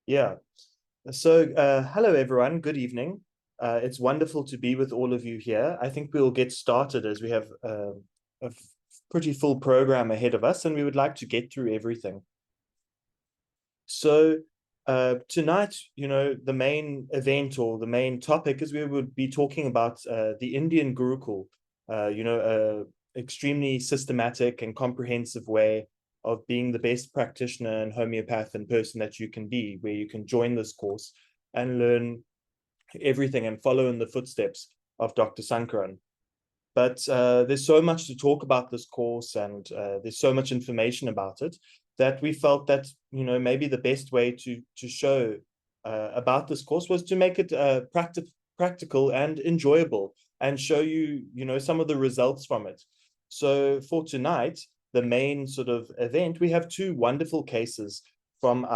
Yeah. So, hello everyone. Good evening. It's wonderful to be with all of you here. I think we'll get started as we have a pretty full program ahead of us, and we would like to get through everything. So, tonight, the main event or the main topic is we would be talking about the Indian Gurukul, extremely systematic and comprehensive way of being the best practitioner and homeopath and person that you can be, where you can join this course and learn everything and follow in the footsteps of Dr. Sankaran. But there's so much to talk about this course, and there's so much information about it that we felt that maybe the best way to show about this course was to make it practical and enjoyable, and show you some of the results from it. So for tonight, the main sort of event, we have two wonderful cases from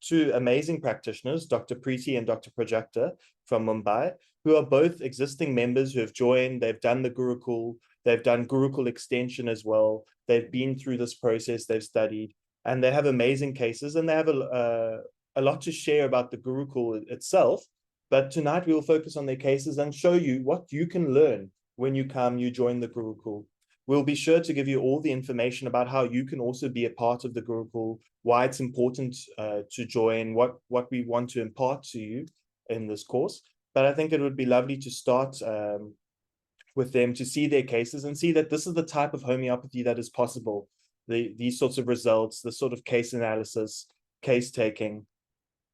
two amazing practitioners, Dr. Priti and Dr. Prajakta from Mumbai, who are both existing members who have joined. They've done the Gurukul, they've done Gurukul extension as well. They've been through this process, they've studied, and they have amazing cases, and they have a lot to share about the Gurukul itself. But tonight we will focus on their cases and show you what you can learn when you join the Gurukul. We'll be sure to give you all the information about how you can also be a part of the Gurukul, why it's important to join, what we want to impart to you in this course. But I think it would be lovely to start with them to see their cases and see that this is the type of homeopathy that is possible. These sorts of results, the sort of case analysis, case taking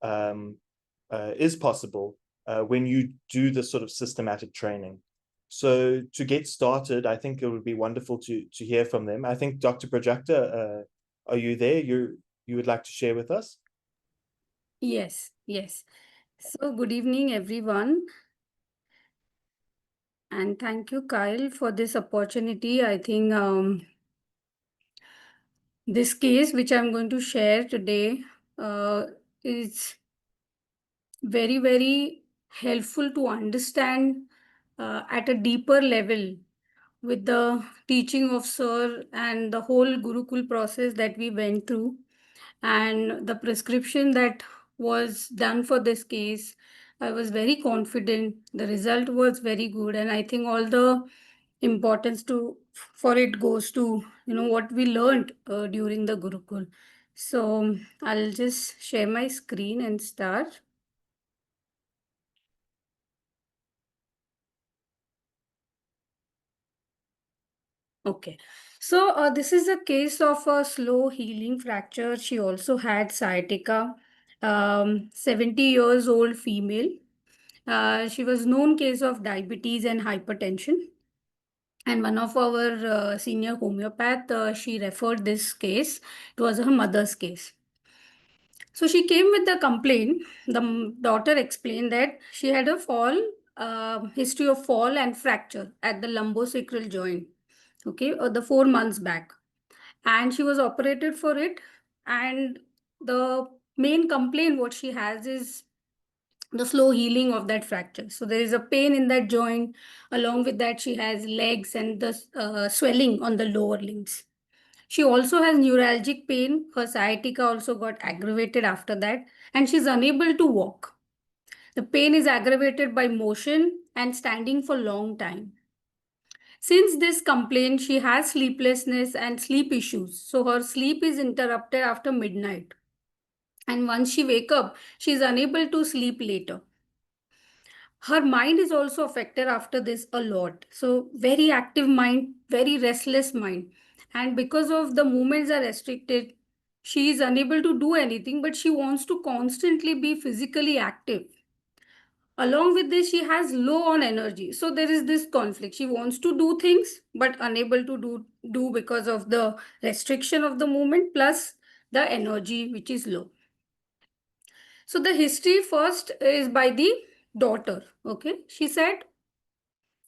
is possible when you do this sort of systematic training. So to get started, I think it would be wonderful to hear from them. I think Dr. Prajakta, are you there? You would like to share with us? Yes. So good evening, everyone. And thank you, Kyle, for this opportunity. I think this case, which I'm going to share today, is very, very helpful to understand at a deeper level with the teaching of Sir and the whole Gurukul process that we went through, and the prescription that was done for this case. I was very confident. The result was very good, and I think all the importance to for it goes to what we learned during the Gurukul. So I'll just share my screen and start. Okay. So this is a case of a slow healing fracture. She also had sciatica. 70 years old female. She was known case of diabetes and hypertension. And one of our senior homeopath, she referred this case. It was her mother's case. So she came with the complaint. The daughter explained that she had a fall, history of fall and fracture at the lumbosacral joint. Okay, the 4 months back, and she was operated for it. And the main complaint what she has is the slow healing of that fracture. So there is a pain in that joint. Along with that, she has legs and the swelling on the lower limbs. She also has neuralgic pain. Her sciatica also got aggravated after that, and she's unable to walk. The pain is aggravated by motion and standing for long time. Since this complaint, she has sleeplessness and sleep issues. So her sleep is interrupted after midnight. And once she wake up, she is unable to sleep later. Her mind is also affected after this a lot. So very active mind, very restless mind. And because of the movements are restricted, she is unable to do anything, but she wants to constantly be physically active. Along with this, she has low on energy. So there is this conflict. She wants to do things, but unable to do because of the restriction of the movement plus the energy, which is low. So the history first is by the daughter. Okay. She said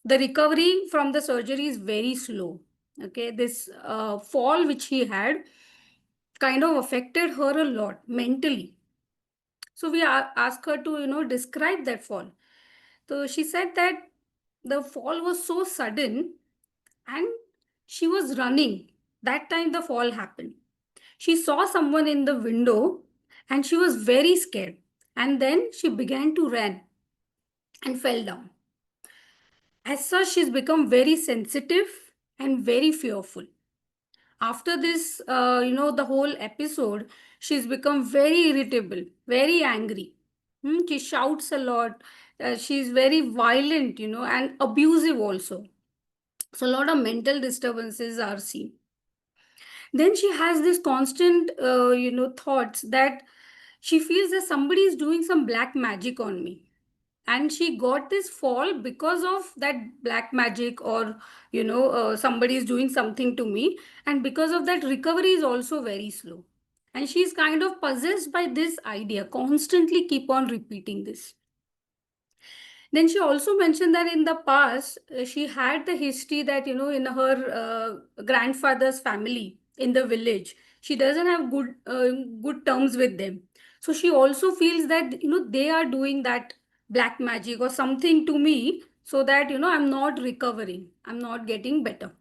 the recovery from the surgery is very slow. Okay. This fall which he had kind of affected her a lot mentally. So we asked her to, describe that fall. So she said that the fall was so sudden and she was running. That time the fall happened. She saw someone in the window and she was very scared. And then she began to run and fell down. As such, she's become very sensitive and very fearful. After this, the whole episode, she's become very irritable, very angry. She shouts a lot. She's very violent, and abusive also. So a lot of mental disturbances are seen. Then she has this constant, thoughts that she feels that somebody is doing some black magic on me, and she got this fall because of that black magic, or somebody is doing something to me, and because of that recovery is also very slow, and she's kind of possessed by this idea, constantly keep on repeating this. Then she also mentioned that in the past, she had the history that, in her grandfather's family in the village, she doesn't have good terms with them. So she also feels that, they are doing that black magic or something to me, so that, I'm not recovering, I'm not getting better.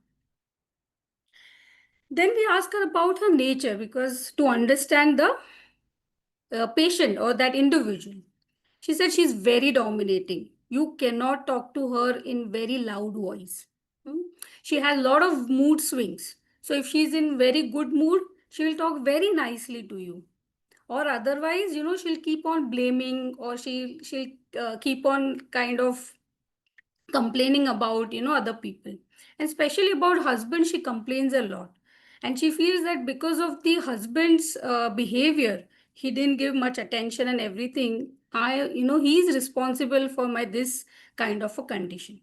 Then we ask her about her nature, because to understand the patient or that individual. She said she's very dominating. You cannot talk to her in very loud voice. Hmm? She has a lot of mood swings. So if she's in very good mood, she will talk very nicely to you. Or otherwise, she'll keep on blaming, or she'll keep on kind of complaining about, other people. And especially about husband, she complains a lot. And she feels that because of the husband's behavior, he didn't give much attention and everything. He's responsible for my this kind of a condition.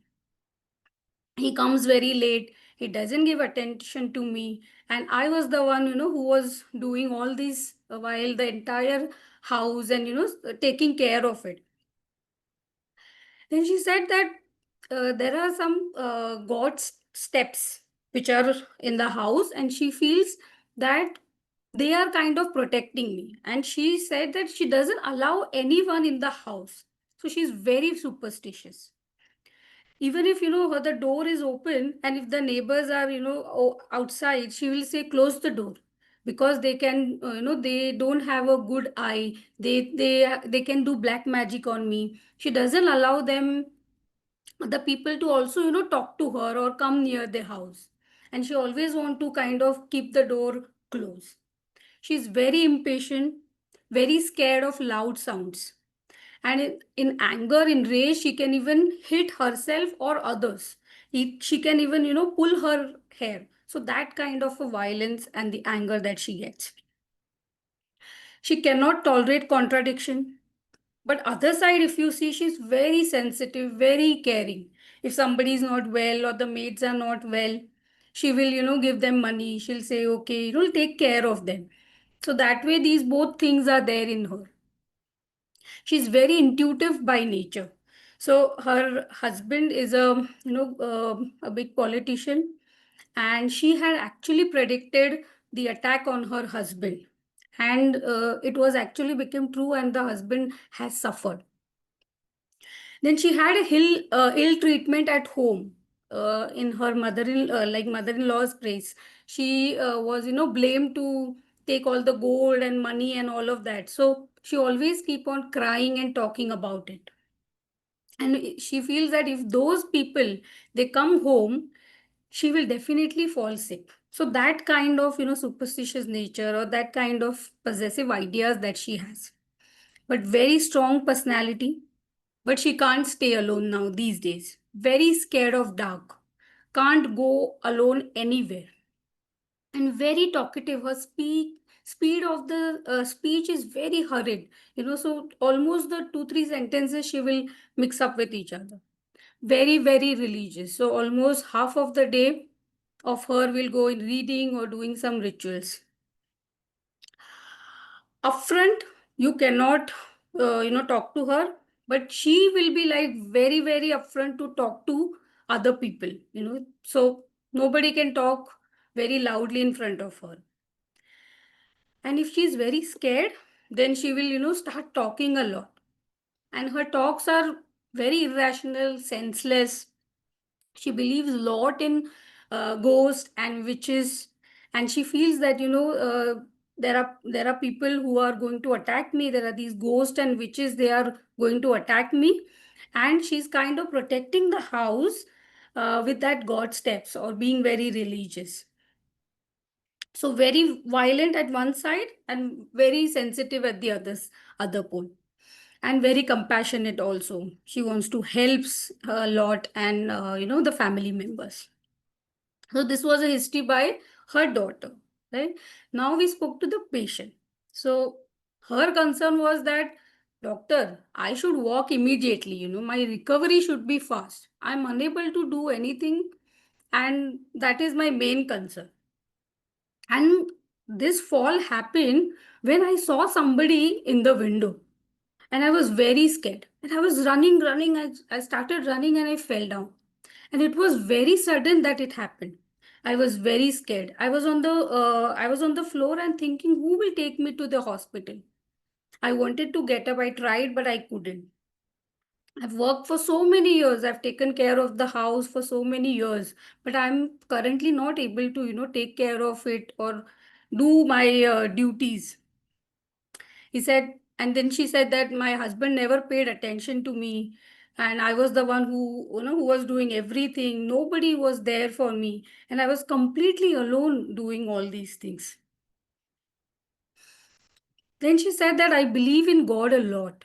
He comes very late, he doesn't give attention to me, and I was the one, who was doing all this while the entire house and, taking care of it. Then she said that there are some God's steps which are in the house, and she feels that they are kind of protecting me. And she said that she doesn't allow anyone in the house. So she's very superstitious. Even if, the door is open, and if the neighbors are, outside, she will say, close the door, because they can, they don't have a good eye. They can do black magic on me. She doesn't allow them, the people, to also, talk to her or come near the house. And she always want to kind of keep the door closed. She's very impatient, very scared of loud sounds. And in anger, in rage, she can even hit herself or others. She can even, pull her hair. So that kind of a violence and the anger that she gets. She cannot tolerate contradiction. But other side, if you see, she's very sensitive, very caring. If somebody is not well or the maids are not well, she will, give them money. She'll say, okay, take care of them. So that way, these both things are there in her. She's very intuitive by nature. So her husband is a big politician, and she had actually predicted the attack on her husband, and it was actually became true, and the husband has suffered. Then she had a ill treatment at home, in her mother-in-law's place. She was, blamed to take all the gold and money and all of that. So she always keep on crying and talking about it. And she feels that if those people, they come home, she will definitely fall sick. So that kind of, superstitious nature, or that kind of possessive ideas that she has. But very strong personality, but she can't stay alone now these days. Very scared of dark. Can't go alone anywhere. And very talkative. Her speed of the speech is very hurried. So almost the 2-3 sentences she will mix up with each other. Very, very religious. So almost half of the day of her will go in reading or doing some rituals. Upfront, you cannot talk to her, but she will be like very, very upfront to talk to other people, so nobody can talk very loudly in front of her. And if she's very scared, then she will, start talking a lot, and her talks are very irrational, senseless. She believes a lot in ghosts and witches, and she feels that, there are people who are going to attack me. There are these ghosts and witches, they are going to attack me. And she's kind of protecting the house with that god steps or being very religious. So very violent at one side and very sensitive at the other pole, and very compassionate also. She wants to helps a lot, and the family members. So this was a history by her daughter, right? Now we spoke to the patient. So her concern was that, doctor, I should walk immediately. My recovery should be fast. I'm unable to do anything, and that is my main concern. And this fall happened when I saw somebody in the window, and I was very scared. And I was running. I started running and I fell down. And it was very sudden that it happened. I was very scared. I was on the floor and thinking, who will take me to the hospital? I wanted to get up. I tried, but I couldn't. I've worked for so many years. I've taken care of the house for so many years, but I'm currently not able to, take care of it or do my duties. He said, and then she said that my husband never paid attention to me, and I was the one who was doing everything. Nobody was there for me, and I was completely alone doing all these things. Then she said that I believe in God a lot.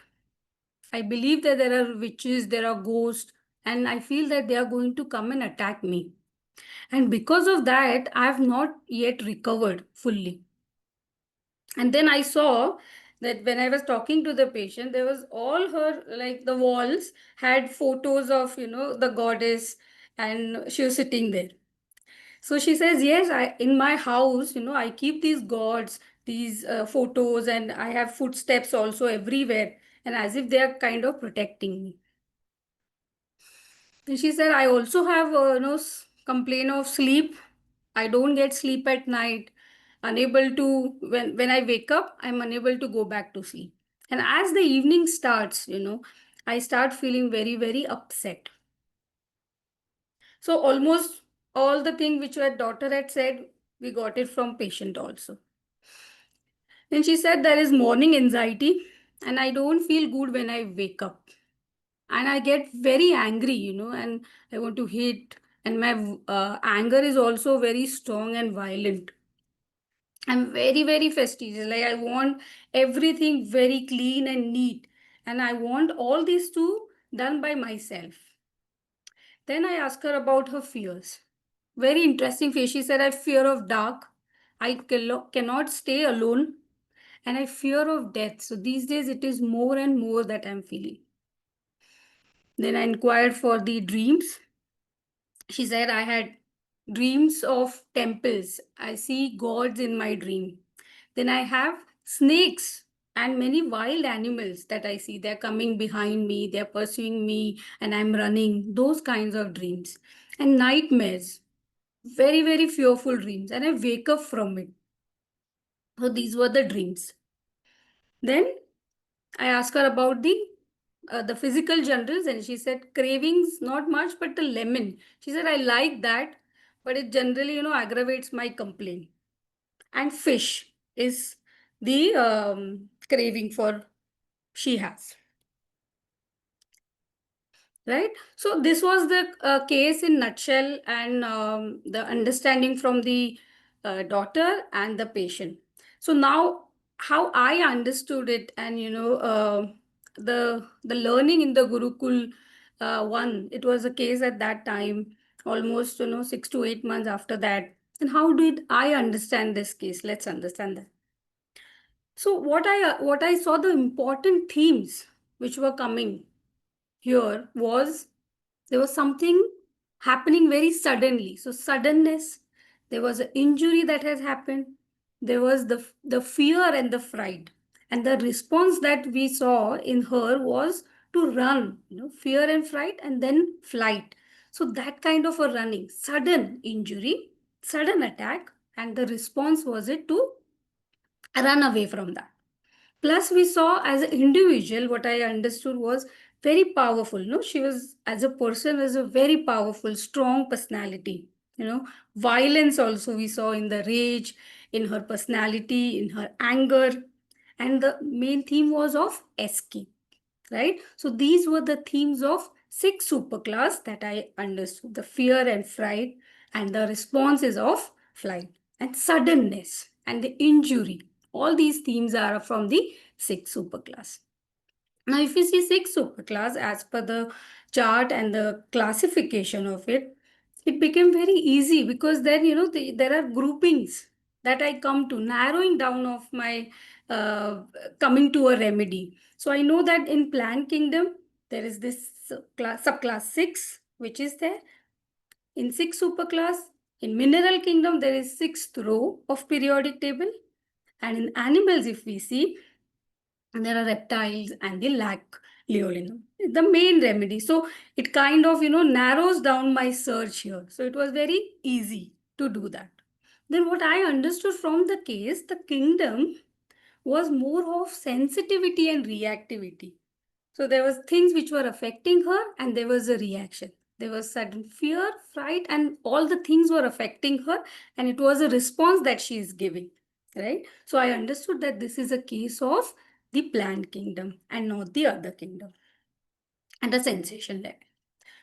I believe that there are witches, there are ghosts, and I feel that they are going to come and attack me. And because of that, I have not yet recovered fully. And then I saw that when I was talking to the patient, there was all her, like the walls had photos of, the goddess, and she was sitting there. So she says, yes, in my house, I keep these gods, these photos, and I have footsteps also everywhere, and as if they are kind of protecting me. And she said, I also have, complaint of sleep. I don't get sleep at night. Unable to, when I wake up, I'm unable to go back to sleep. And as the evening starts, I start feeling very, very upset. So almost all the thing which your daughter had said, we got it from patient also. Then she said there is morning anxiety, and I don't feel good when I wake up. And I get very angry, and I want to hit. And my anger is also very strong and violent. I'm very, very fastidious. Like, I want everything very clean and neat. And I want all these two done by myself. Then I asked her about her fears. Very interesting fear. She said, I fear of dark. I cannot stay alone. And I fear of death. So these days it is more and more that I'm feeling. Then I inquired for the dreams. She said, I had dreams of temples. I see gods in my dream. Then I have snakes and many wild animals that I see. They're coming behind me, they're pursuing me, and I'm running. Those kinds of dreams. And nightmares. Very, very fearful dreams. And I wake up from it. So these were the dreams. Then I asked her about the physical generals, and she said cravings not much, but the lemon. She said I like that, but it generally aggravates my complaint. And fish is the craving for she has. Right. So this was the case in nutshell, and the understanding from the daughter and the patient. So now how I understood it, and the learning in the Gurukul one, it was a case at that time, almost 6 to 8 months after that. And how did I understand this case? Let's understand that. So what I saw, the important themes which were coming here was, there was something happening very suddenly. So suddenness, there was an injury that has happened. There was the fear and the fright. And the response that we saw in her was to run, fear and fright, and then flight. So that kind of a running, sudden injury, sudden attack, and the response was it to run away from that. Plus, we saw as an individual, what I understood was very powerful. No, she was as a person was a very powerful, strong personality. Violence also we saw in the rage, in her personality, in her anger, and the main theme was of escape, right? So these were the themes of six superclass that I understood: the fear and fright, and the responses of flight, and suddenness, and the injury. All these themes are from the six superclass. Now, if you see six superclass as per the chart and the classification of it, it became very easy because then, there are groupings that I come to, narrowing down of my coming to a remedy. So I know that in plant kingdom, there is this subclass 6, which is there. In six superclass, in mineral kingdom, there is sixth row of periodic table. And in animals, if we see, and there are reptiles and the lac leolinum, the main remedy. So it kind of, narrows down my search here. So it was very easy to do that. Then what I understood from the case, the kingdom was more of sensitivity and reactivity. So there was things which were affecting her and there was a reaction. There was sudden fear, fright, and all the things were affecting her, and it was a response that she is giving, right? So I understood that this is a case of the plant kingdom and not the other kingdom, and a sensation level.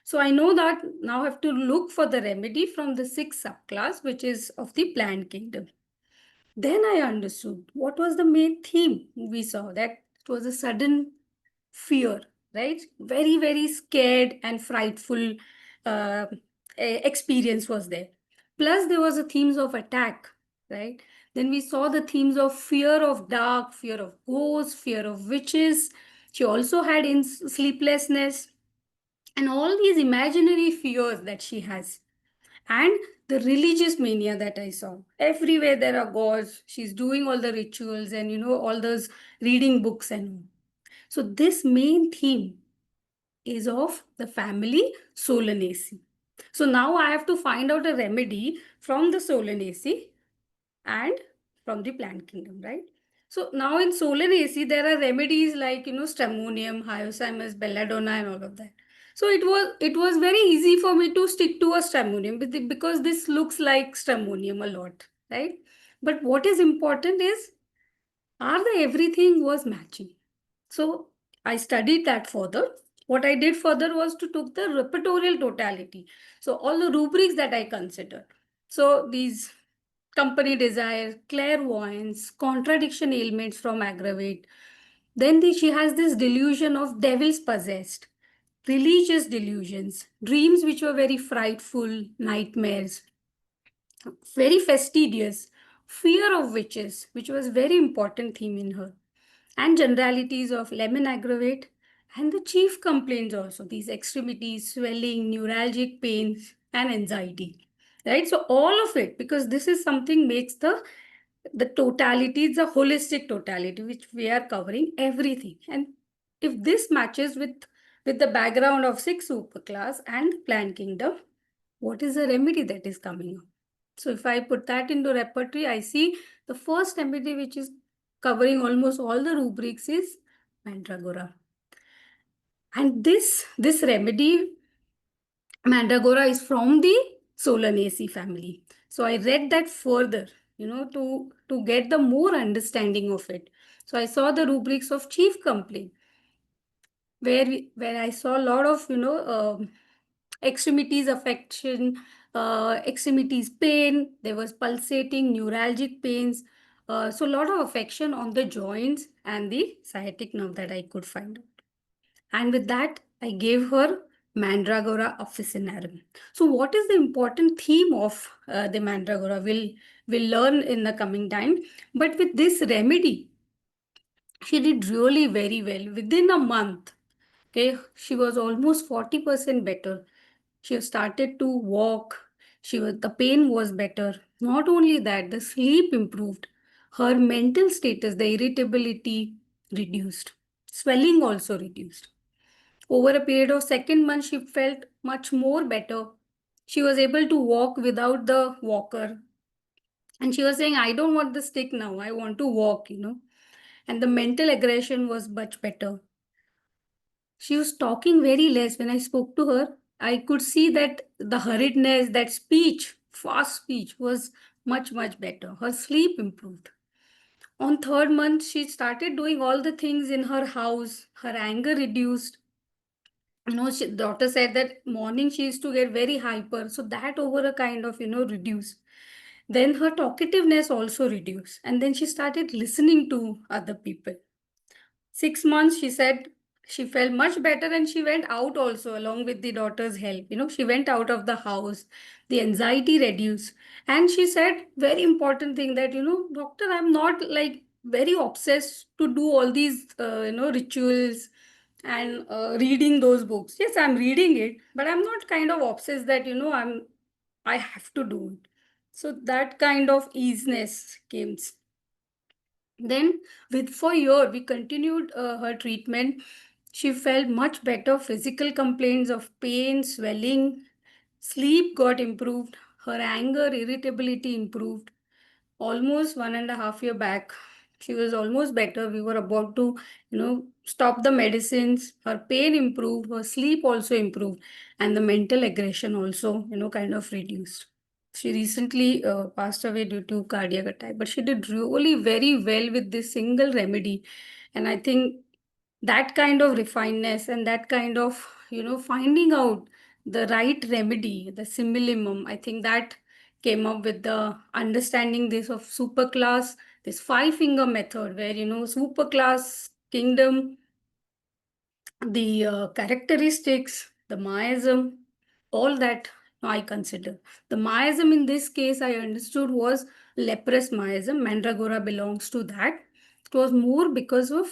So I know that now I have to look for the remedy from the sixth subclass, which is of the plant kingdom. Then I understood what was the main theme. We saw that it was a sudden fear, right? Very, very scared and frightful experience was there. Plus, there was a themes of attack, right? Then we saw the themes of fear of dark, fear of ghosts, fear of witches. She also had sleeplessness and all these imaginary fears that she has. And the religious mania that I saw. Everywhere there are gods. She's doing all the rituals and, all those reading books and all. So this main theme is of the family Solanaceae. So now I have to find out a remedy from the Solanaceae and from the plant kingdom, right? So now in Solanaceae, there are remedies like, stramonium, hyoscyamus, belladonna, and all of that. So it was very easy for me to stick to a stramonium because this looks like stramonium a lot, right? But what is important is, are the everything was matching. So I studied that further. What I did further was to took the repertorial totality. So all the rubrics that I considered. So these company desire, clairvoyance, contradiction ailments from aggravate. Then she has this delusion of devils possessed, religious delusions, dreams which were very frightful, nightmares, very fastidious, fear of witches, which was very important theme in her, and generalities of lemon aggravate, and the chief complaints also, these extremities, swelling, neuralgic pains, and anxiety. Right? So all of it, because this is something makes the totality, it's a holistic totality, which we are covering everything. And if this matches with the background of six superclass and plant kingdom, what is the remedy that is coming up? So if I put that into repertory, I see the first remedy which is covering almost all the rubrics is Mandragora. And this remedy, Mandragora, is from the Solanaceae family. So I read that further, to get the more understanding of it. So I saw the rubrics of chief complaint, where I saw a lot of, extremities affection, extremities pain. There was pulsating, neuralgic pains. So a lot of affection on the joints and the sciatic nerve that I could find out. And with that, I gave her Mandragora officinarum. So what is the important theme of the Mandragora? We'll learn in the coming time. But with this remedy, she did really very well. Within a month, okay, she was almost 40% better. She started to walk. The pain was better. Not only that, the sleep improved. Her mental status, the irritability reduced. Swelling also reduced. Over a period of second month, she felt much more better. She was able to walk without the walker. And she was saying, I don't want the stick now. I want to walk. And the mental aggression was much better. She was talking very less. When I spoke to her, I could see that the hurriedness, that speech, fast speech was much, much better. Her sleep improved. On third month, she started doing all the things in her house. Her anger reduced. Doctor said that morning she used to get very hyper. So that over a kind of, reduced. Then her talkativeness also reduced. And then she started listening to other people. 6 months, she said she felt much better and she went out also along with the daughter's help. She went out of the house. The anxiety reduced. And she said, very important thing that, doctor, I'm not like very obsessed to do all these, rituals and reading those books. Yes, I'm reading it, but I'm not kind of obsessed that, I have to do it. So that kind of easiness came. Then, with for a year, we continued her treatment. She felt much better. Physical complaints of pain, swelling, sleep got improved. Her anger, irritability improved. Almost 1.5 years back, she was almost better. We were about to, stop the medicines. Her pain improved. Her sleep also improved, and the mental aggression also, kind of reduced. She recently passed away due to cardiac attack, but she did really very well with this single remedy. And I think that kind of refinedness and that kind of, finding out the right remedy, the simillimum, I think that came up with the understanding this of super class, this five finger method where, super class kingdom, the characteristics, the miasm, all that I consider. The miasm in this case I understood was leprous miasm. Mandragora belongs to that. It was more because of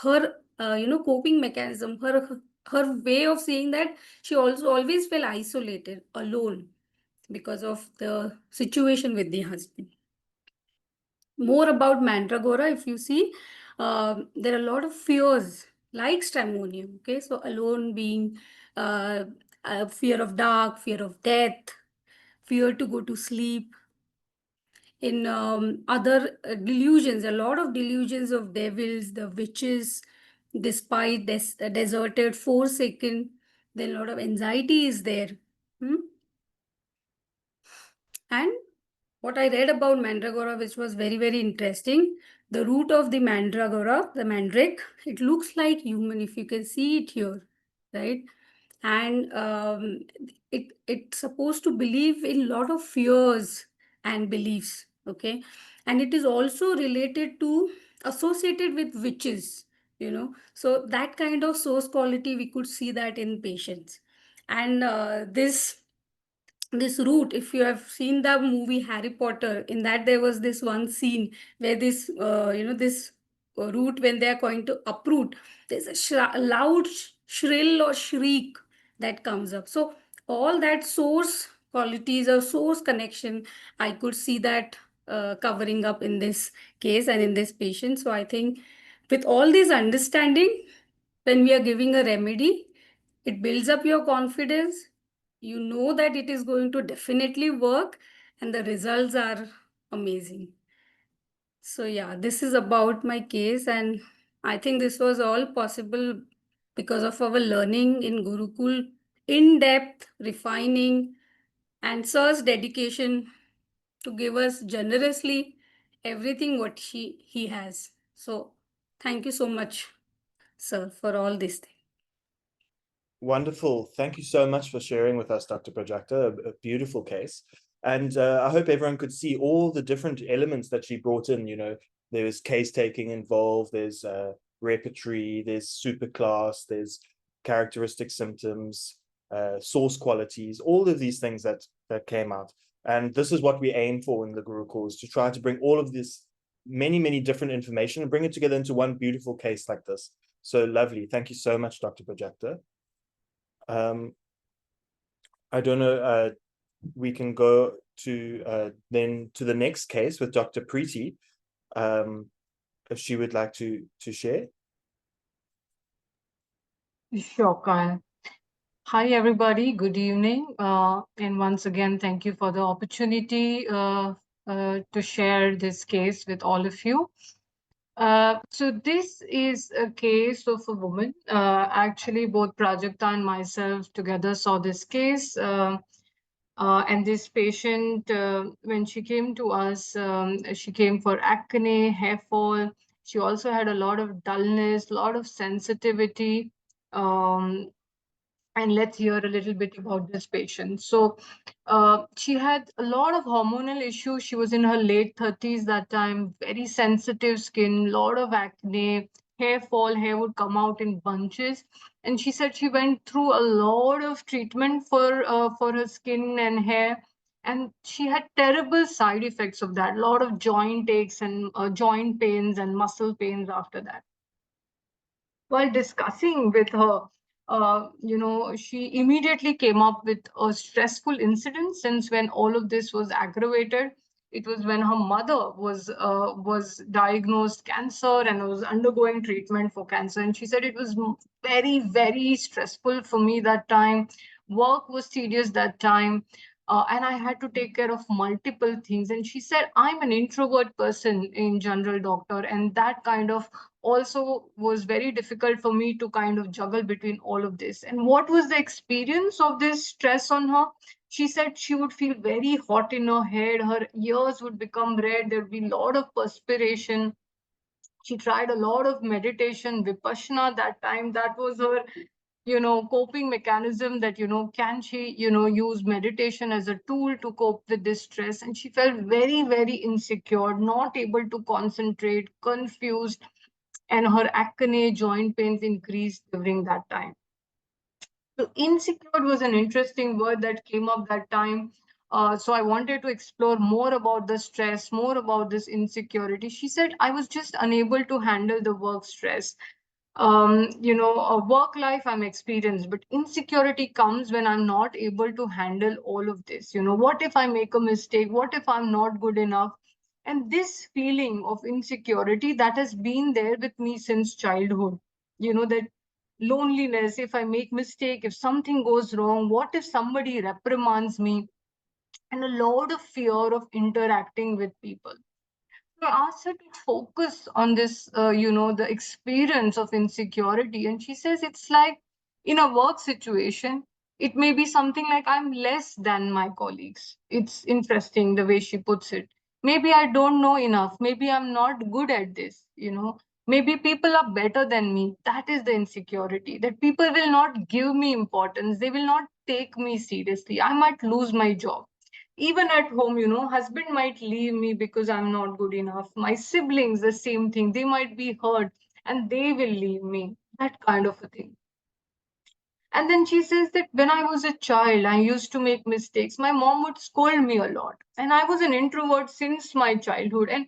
her, coping mechanism, her way of seeing that she also always felt isolated, alone because of the situation with the husband. More about Mandragora, if you see, there are a lot of fears like stramonium. Okay, so alone being, uh, fear of dark, fear of death, fear to go to sleep. In other delusions, a lot of delusions of devils, the witches, despite deserted, forsaken, then a lot of anxiety is there. Hmm? And what I read about Mandragora, which was very, very interesting, the root of the Mandragora, the mandrake, it looks like human, if you can see it here, right? And it's supposed to believe in a lot of fears and beliefs, okay? And it is also related to, associated with witches, So that kind of source quality, we could see that in patients. And this route, if you have seen the movie Harry Potter, in that there was this one scene where this this root, when they are going to uproot, there's a loud shrill or shriek that comes up. So all that source qualities or source connection, I could see that covering up in this case and in this patient. So I think with all this understanding, when we are giving a remedy, it builds up your confidence. You know that it is going to definitely work and the results are amazing. So yeah, this is about my case, and I think this was all possible because of our learning in Gurukul, in depth, refining, and Sir's dedication to give us generously everything what he has. So thank you so much, sir, for all this thing. Wonderful. Thank you so much for sharing with us, Dr. Prajakta. A beautiful case. And I hope everyone could see all the different elements that she brought in. There's case taking involved, there's repertory, there's superclass, there's characteristic symptoms, source qualities, all of these things that came out. And this is what we aim for in the Gurukul, is to try to bring all of this many, many different information and bring it together into one beautiful case like this. So lovely. Thank you so much, Dr. Prajakta. I don't know, we can go to then to the next case with Dr. Priti, if she would like to share. Sure, Kyle. Hi, everybody. Good evening. And once again, thank you for the opportunity to share this case with all of you. So this is a case of a woman. Actually, both Prajakta and myself together saw this case. And this patient, when she came to us, she came for acne, hair fall. She also had a lot of dullness, a lot of sensitivity. Um, and let's hear a little bit about this patient. So she had a lot of hormonal issues. She was in her late 30s that time, very sensitive skin, lot of acne, hair fall, hair would come out in bunches. And she said she went through a lot of treatment for her skin and hair. And she had terrible side effects of that, a lot of joint aches and joint pains and muscle pains after that. While discussing with her, she immediately came up with a stressful incident since when all of this was aggravated. It was when her mother was diagnosed cancer and was undergoing treatment for cancer. And she said it was very, very stressful for me that time. Work was tedious that time. And I had to take care of multiple things. And she said, I'm an introvert person in general, doctor, and that kind of also was very difficult for me to kind of juggle between all of this. And what was the experience of this stress on her? She said she would feel very hot in her ears would become red, there would be a lot of perspiration. She tried a lot of meditation, Vipassana that time. That was her, coping mechanism that, can she, use meditation as a tool to cope with this stress? And she felt very, very insecure, not able to concentrate, confused, and her acne joint pains increased during that time. So insecure was an interesting word that came up that time. So I wanted to explore more about the stress, more about this insecurity. She said, I was just unable to handle the work stress. Work life I'm experienced, but insecurity comes when I'm not able to handle all of this. What if I make a mistake? What if I'm not good enough? And this feeling of insecurity that has been there with me since childhood, that loneliness, if I make mistake, if something goes wrong, what if somebody reprimands me? And a lot of fear of interacting with people. So I asked her to focus on this, the experience of insecurity. And she says it's like in a work situation, it may be something like I'm less than my colleagues. It's interesting the way she puts it. Maybe I don't know enough. Maybe I'm not good at this. Maybe people are better than me. That is the insecurity, that people will not give me importance. They will not take me seriously. I might lose my job. Even at home, husband might leave me because I'm not good enough. My siblings, the same thing. They might be hurt and they will leave me. That kind of a thing. And then she says that when I was a child, I used to make mistakes. My mom would scold me a lot. And I was an introvert since my childhood. And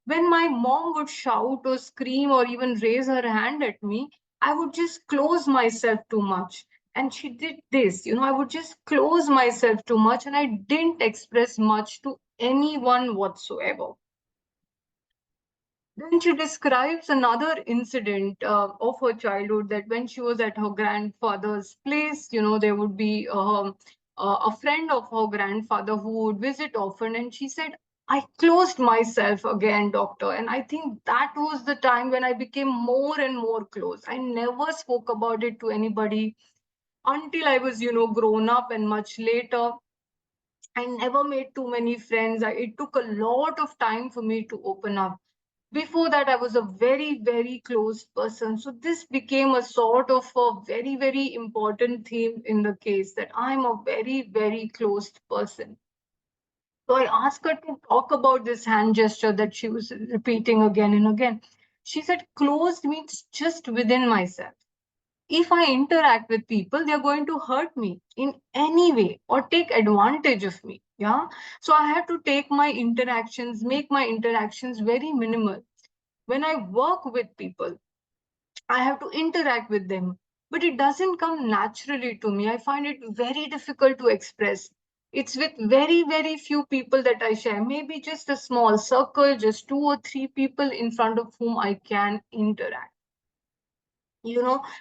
when my mom would shout or scream or even raise her hand at me, I would just close myself too much. And she did this, I would just close myself too much and I didn't express much to anyone whatsoever. Then she describes another incident of her childhood, that when she was at her grandfather's place, there would be a friend of her grandfather who would visit often. And she said, I closed myself again, doctor. And I think that was the time when I became more and more close. I never spoke about it to anybody until I was, grown up and much later. I never made too many friends. It took a lot of time for me to open up. Before that, I was a very, very closed person. So this became a sort of a very, very important theme in the case, that I'm a very, very closed person. So I asked her to talk about this hand gesture that she was repeating again and again. She said, closed means just within myself. If I interact with people, they're going to hurt me in any way or take advantage of me. Yeah. So I have to make my interactions very minimal. When I work with people, I have to interact with them, but it doesn't come naturally to me. I find it very difficult to express. It's with very, very few people that I share, maybe just a small circle, just 2 or 3 people in front of whom I can interact.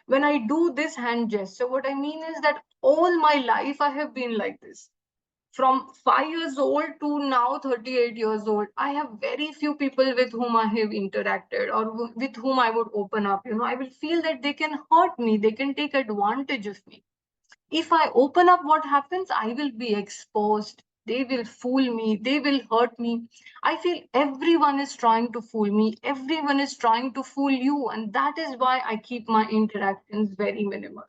When I do this hand gesture, what I mean is that all my life I have been like this. From 5 years old to now 38 years old, I have very few people with whom I have interacted or with whom I would open up. I will feel that they can hurt me, they can take advantage of me. If I open up, what happens? I will be exposed. They will fool me. They will hurt me. I feel everyone is trying to fool me. Everyone is trying to fool you. And that is why I keep my interactions very minimal.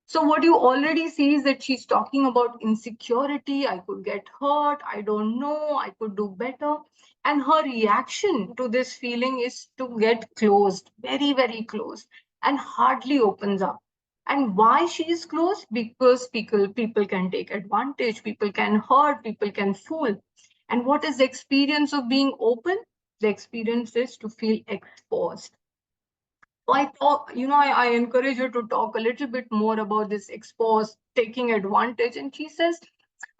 So what you already see is that she's talking about insecurity. I could get hurt. I don't know. I could do better. And her reaction to this feeling is to get closed, very, very closed, and hardly opens up. And why she is closed? Because people can take advantage, people can hurt, people can fool. And what is the experience of being open? The experience is to feel exposed. So I talk, I encourage her to talk a little bit more about this exposed, taking advantage. And she says,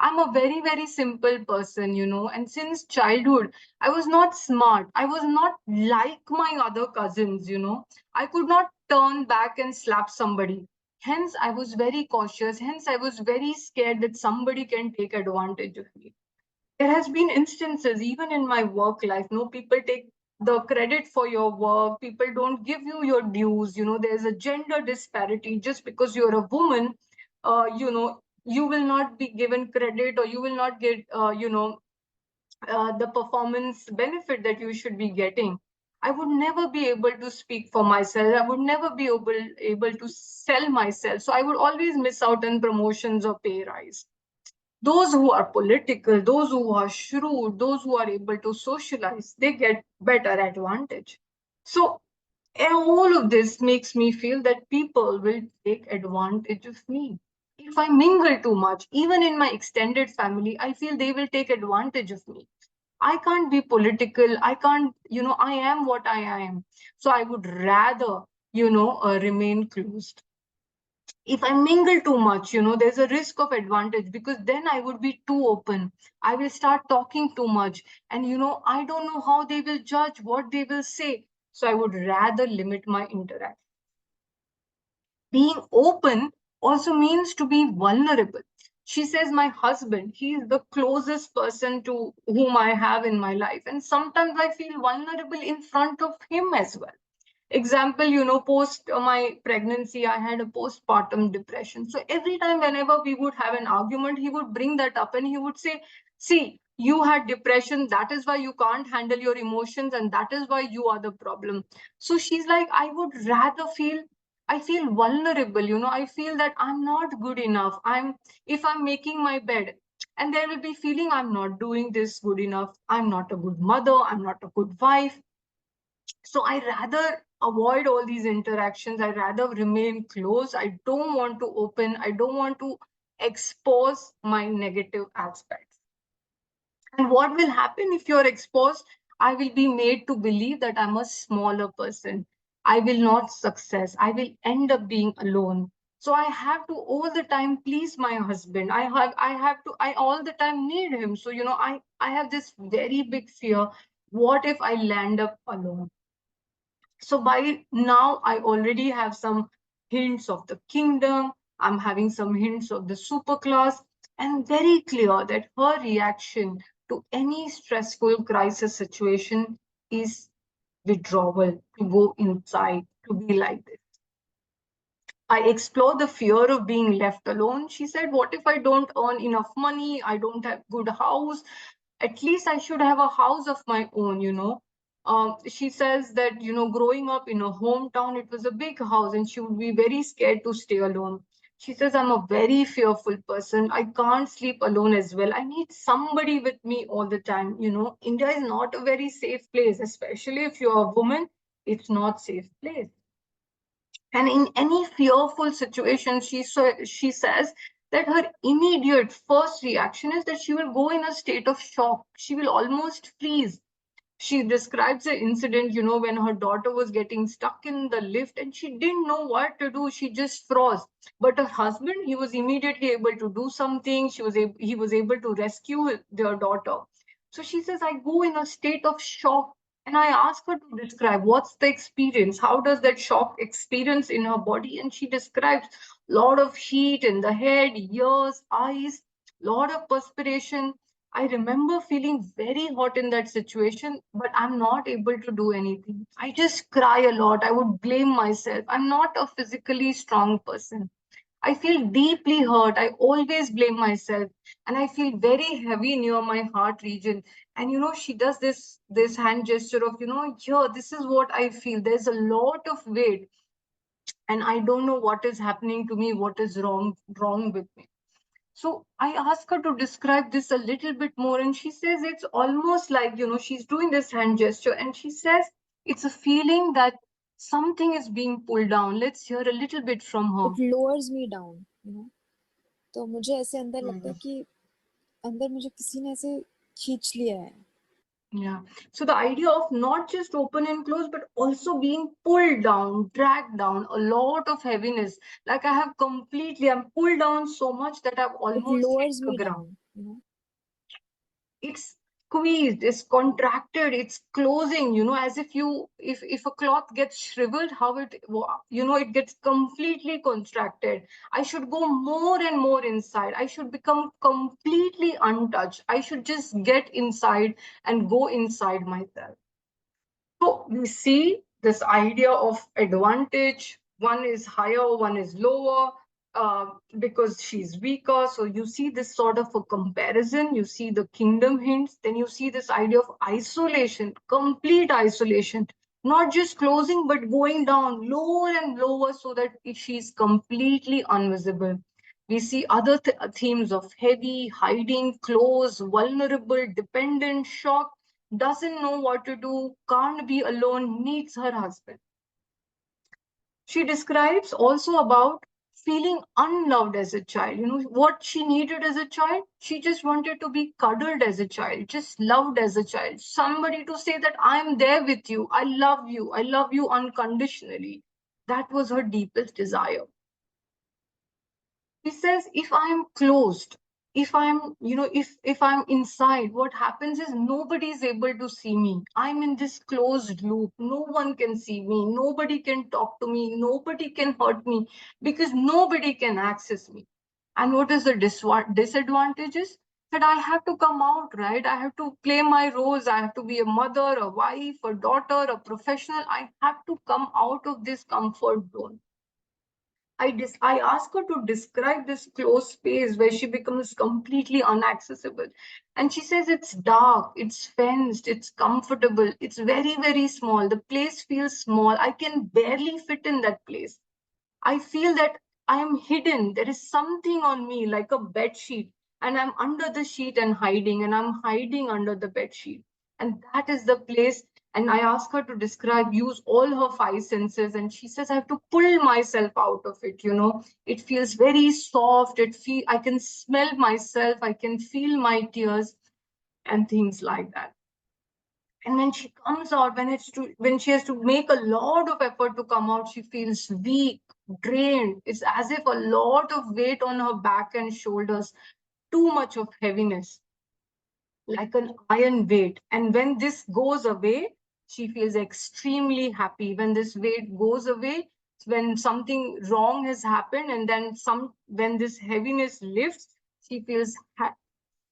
I'm a very, very simple person, and since childhood, I was not smart. I was not like my other cousins. I could not turn back and slap somebody. Hence, I was very cautious. Hence, I was very scared that somebody can take advantage of me. There has been instances even in my work life, no, people take the credit for your work, people don't give you your dues, there's a gender disparity. Just because you're a woman, you will not be given credit, or you will not get the performance benefit that you should be getting. I would never be able to speak for myself. I would never be able to sell myself, so I would always miss out on promotions or pay rise. Those who are political, those who are shrewd, those who are able to socialize, they get better advantage. So all of this makes me feel that people will take advantage of me. If I mingle too much, even in my extended family, I feel they will take advantage of me. I can't be political. I can't, I am what I am. So I would rather, remain closed. If I mingle too much, there's a risk of advantage, because then I would be too open. I will start talking too much. And, I don't know how they will judge, what they will say. So I would rather limit my interaction. Being open also means to be vulnerable. She says, my husband, he is the closest person to whom I have in my life. And sometimes I feel vulnerable in front of him as well. Example, post my pregnancy, I had a postpartum depression. So every time, whenever we would have an argument, he would bring that up and he would say, see, you had depression, that is why you can't handle your emotions, and that is why you are the problem. So she's like, I feel vulnerable, I feel that I'm not good enough. If I'm making my bed, and there will be feeling I'm not doing this good enough, I'm not a good mother, I'm not a good wife. So I rather avoid all these interactions. I rather remain close. I don't want to open. I don't want to expose my negative aspects. And what will happen if you're exposed? I will be made to believe that I'm a smaller person. I will not success. I will end up being alone. So I have to all the time please my husband. I all the time need him. So, I have this very big fear. What if I land up alone? So by now, I already have some hints of the kingdom. I'm having some hints of the superclass, and very clear that her reaction to any stressful crisis situation is withdrawal, to go inside, to be like this. I explore the fear of being left alone. She said, what if I don't earn enough money? I don't have good house. At least I should have a house of my own. She says that, growing up in a hometown, it was a big house and she would be very scared to stay alone. She says, I'm a very fearful person. I can't sleep alone as well. I need somebody with me all the time. India is not a very safe place, especially if you're a woman. It's not safe place. And in any fearful situation, she says that her immediate first reaction is that she will go in a state of shock. She will almost freeze. She describes the incident, when her daughter was getting stuck in the lift and she didn't know what to do. She just froze. But her husband, he was immediately able to do something. He was able to rescue their daughter. So she says, I go in a state of shock. And I ask her to describe what's the experience. How does that shock experience in her body? And she describes a lot of heat in the head, ears, eyes, lot of perspiration. I remember feeling very hot in that situation, but I'm not able to do anything. I just cry a lot. I would blame myself. I'm not a physically strong person. I feel deeply hurt. I always blame myself, and I feel very heavy near my heart region. And she does this hand gesture of, here, this is what I feel. There's a lot of weight, and I don't know what is happening to me, what is wrong with me. So I asked her to describe this a little bit more, and she says it's almost like, she's doing this hand gesture, and she says it's a feeling that something is being pulled down. Let's hear a little bit from her. It lowers me down, तो मुझे ऐसे अंदर लगता है कि अंदर मुझे किसी ने ऐसे खींच लिया है. Yeah. So the idea of not just open and close, but also being pulled down, dragged down, a lot of heaviness. Like I'm pulled down so much that I've It almost hit lowers the me ground. down. It's squeezed, it's contracted, it's closing, as if a cloth gets shriveled, how it gets completely contracted. I should go more and more inside. I should become completely untouched. I should just get inside and go inside myself. So we see this idea of advantage. One is higher, one is lower, because she's weaker. So you see this sort of a comparison. You see the kingdom hints. Then you see this idea of isolation, complete isolation, not just closing, but going down lower and lower so that she's completely invisible. We see other themes of heavy, hiding, close, vulnerable, dependent, shock, doesn't know what to do, can't be alone, needs her husband. She describes also about feeling unloved as a child. What she needed as a child? She just wanted to be cuddled as a child, just loved as a child. Somebody to say that I'm there with you, I love you unconditionally. That was her deepest desire. He says, if I'm closed, if I'm inside, what happens is nobody is able to see me. I'm in this closed loop. No one can see me. Nobody can talk to me. Nobody can hurt me because nobody can access me. And what is the disadvantages? That I have to come out, right? I have to play my roles. I have to be a mother, a wife, a daughter, a professional. I have to come out of this comfort zone. I ask her to describe this closed space where she becomes completely inaccessible. And she says it's dark, it's fenced, it's comfortable, it's very, very small. The place feels small. I can barely fit in that place. I feel that I am hidden. There is something on me like a bed sheet, and I'm under the sheet and hiding, and I'm hiding under the bed sheet. And that is the place. And I ask her to describe, use all her five senses, and she says I have to pull myself out of it. It feels very soft. I can smell myself. I can feel my tears and things like that. And when she comes out, when she has to make a lot of effort to come out, she feels weak, drained. It's as if a lot of weight on her back and shoulders, too much of heaviness, like an iron weight. And when this goes away, she feels extremely happy. When this weight goes away, when something wrong has happened, and then when this heaviness lifts, she feels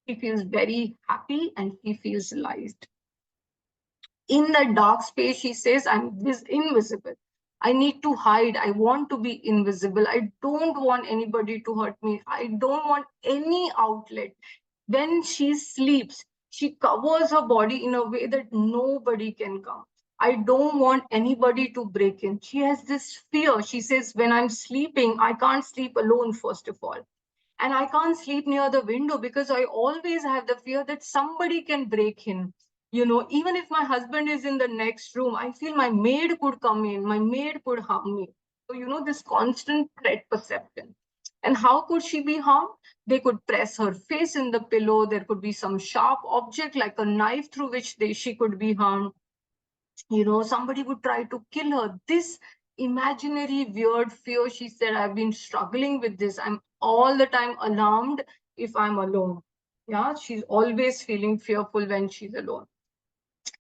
very happy, and she feels light. In that dark space, she says, I'm invisible. I need to hide. I want to be invisible. I don't want anybody to hurt me. I don't want any outlet. When she sleeps, she covers her body in a way that nobody can come. I don't want anybody to break in. She has this fear. She says, when I'm sleeping, I can't sleep alone, first of all. And I can't sleep near the window because I always have the fear that somebody can break in. Even if my husband is in the next room, I feel my maid could come in, my maid could harm me. So, this constant threat perception. And how could she be harmed? They could press her face in the pillow. There could be some sharp object like a knife through which she could be harmed. Somebody would try to kill her. This imaginary weird fear, she said, I've been struggling with this. I'm all the time alarmed if I'm alone. Yeah, she's always feeling fearful when she's alone.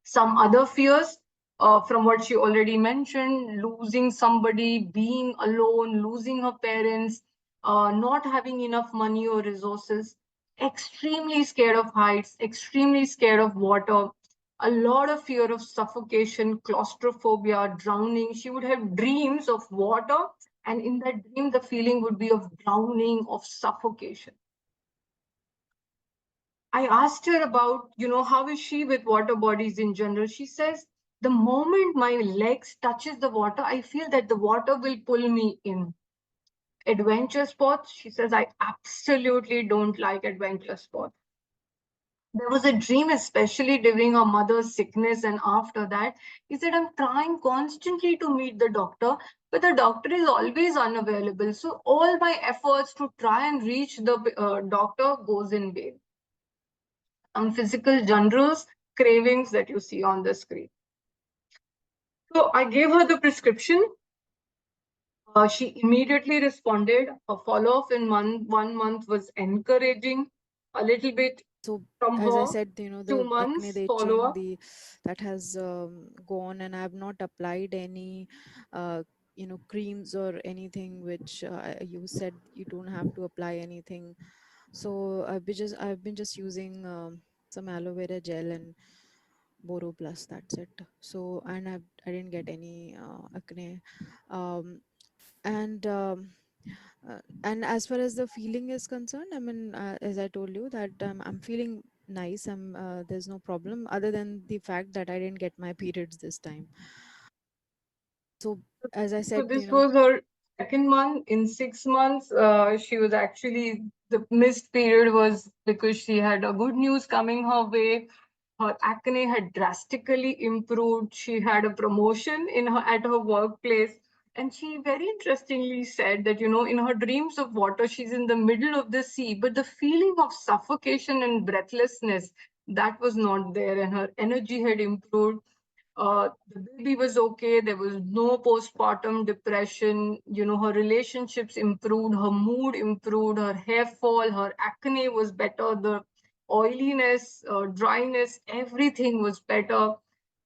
Some other fears, from what she already mentioned, losing somebody, being alone, losing her parents, not having enough money or resources, extremely scared of heights, extremely scared of water, a lot of fear of suffocation, claustrophobia, drowning. She would have dreams of water And in that dream, the feeling would be of drowning, of suffocation. I asked her about, how is she with water bodies in general? She says, the moment my legs touches the water, I feel that the water will pull me in. Adventure sports, she says, I absolutely don't like adventure sports. There was a dream, especially during her mother's sickness, and after that, he said, I'm trying constantly to meet the doctor, but the doctor is always unavailable. So all my efforts to try and reach the doctor goes in vain. Physical generals, cravings that you see on the screen. So I gave her the prescription. She immediately responded. Her follow-up in 1 month was encouraging, a little bit. So From as I her, said, two the acne, months the itching, follow-up. that has gone, and I have not applied any creams or anything, which you said you don't have to apply anything. So I've been just using some aloe vera gel and Boro Plus. That's it. So, and I didn't get any acne. Um, and as far as the feeling is concerned, I mean, as I told you that I'm feeling nice. There's no problem other than the fact that I didn't get my periods this time. So as I So said, this was her second month. In 6 months, she was actually, the missed period was because she had a good news coming her way. Her acne had drastically improved. She had a promotion at her workplace. And she very interestingly said that, in her dreams of water, she's in the middle of the sea, but the feeling of suffocation and breathlessness, that was not there. And her energy had improved. The baby was okay. There was no postpartum depression. Her relationships improved, her mood improved, her hair fall, her acne was better, the oiliness, dryness, everything was better.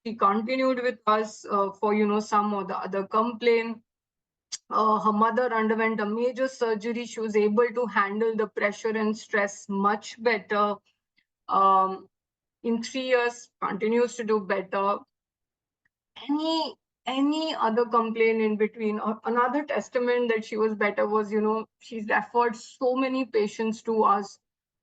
She continued with us for, some of the other complaint. Her mother underwent a major surgery. She was able to handle the pressure and stress much better. Um, in 3 years, continues to do better. Any other complaint in between. Another testament that she was better was, she's referred so many patients to us.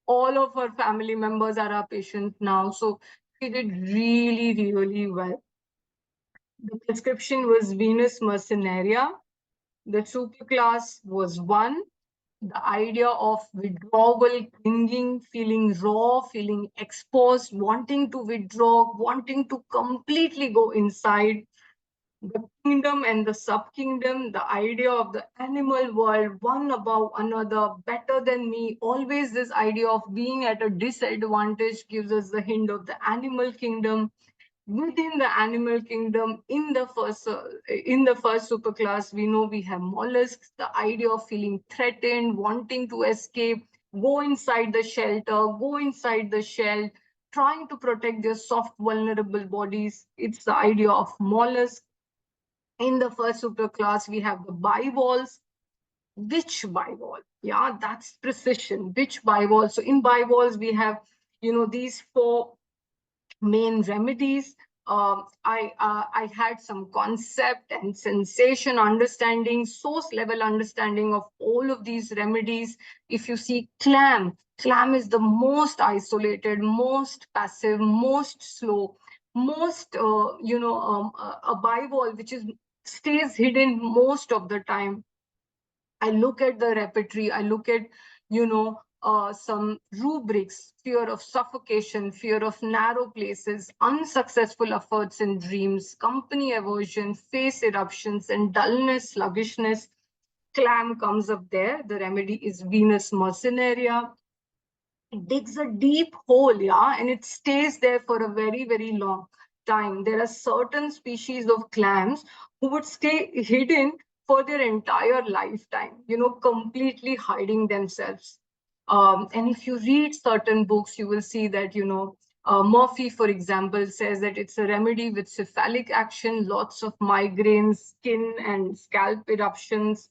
All of her family members are our patients now. So she did really, really well. The prescription was Venus Mercenaria. The super class was 1. The idea of withdrawal, clinging, feeling raw, feeling exposed, wanting to withdraw, wanting to completely go inside. The kingdom and the sub-kingdom, the idea of the animal world, one above another, better than me, always this idea of being at a disadvantage gives us the hint of the animal kingdom. Within the animal kingdom, in the first superclass, we know we have mollusks, the idea of feeling threatened, wanting to escape, go inside the shelter, go inside the shell, trying to protect their soft, vulnerable bodies. It's the idea of mollusk. In the first superclass, we have the bivalves. Which bivalve? Yeah, that's precision. Which bivalve? So in bivalves, we have, these 4 main remedies. I had some concept and sensation understanding, source level understanding of all of these remedies. If you see clam is the most isolated, most passive, most slow, most a bivalve which is stays hidden most of the time. I look at the repertory, I look at, some rubrics: fear of suffocation, fear of narrow places, unsuccessful efforts in dreams, company aversion, face eruptions, and dullness, sluggishness. Clam comes up there. The remedy is Venus Mercenaria. It digs a deep hole, yeah, and it stays there for a very, very long time. There are certain species of clams who would stay hidden for their entire lifetime, completely hiding themselves. And if you read certain books, you will see that, Murphy, for example, says that it's a remedy with cephalic action, lots of migraines, skin and scalp eruptions,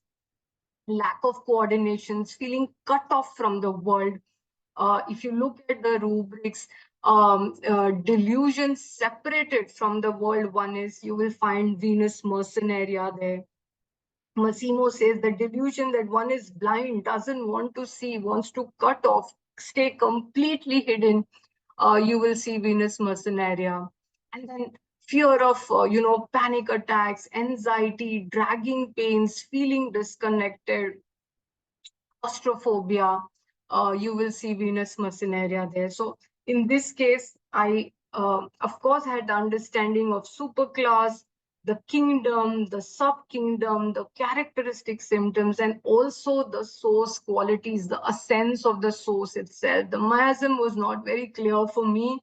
lack of coordinations, feeling cut off from the world. If you look at the rubrics, delusions separated from the world oneness, you will find Venus Mercenaria there. Massimo says the delusion that one is blind, doesn't want to see, wants to cut off, stay completely hidden. You will see Venus Mercenaria. And then fear of, panic attacks, anxiety, dragging pains, feeling disconnected, claustrophobia, you will see Venus Mercenaria there. So in this case, I, of course, had the understanding of superclass, the kingdom, the sub-kingdom, the characteristic symptoms, and also the source qualities, the essence of the source itself. The miasm was not very clear for me,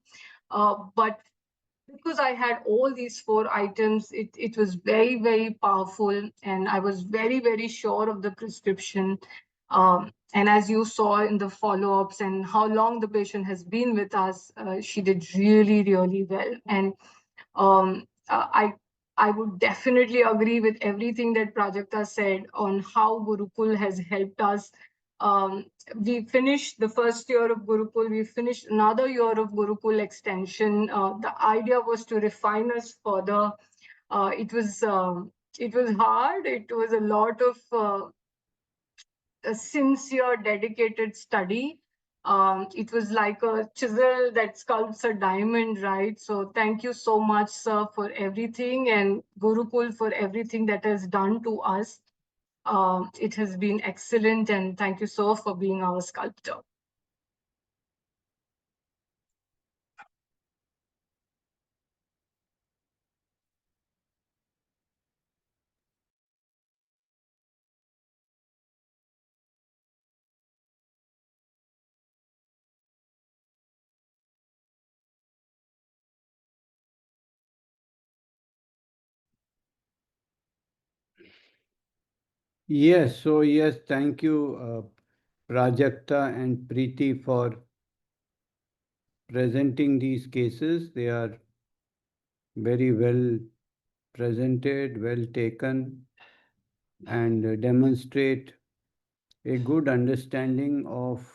but because I had all these 4 items, it was very, very powerful. And I was very, very sure of the prescription. And as you saw in the follow-ups and how long the patient has been with us, she did really, really well. And I would definitely agree with everything that Prajakta said on how Gurukul has helped us. Um, we finished the first year of Gurukul, we finished another year of Gurukul extension. The idea was to refine us further. It was hard. It was a lot of a sincere, dedicated study. It was like a chisel that sculpts a diamond, right? So thank you so much, sir, for everything, and Gurukul for everything that has done to us. It has been excellent, and thank you so for being our sculptor. Yes, so yes, thank you, Prajakta and Priti, for presenting these cases. They are very well presented, well taken, and demonstrate a good understanding of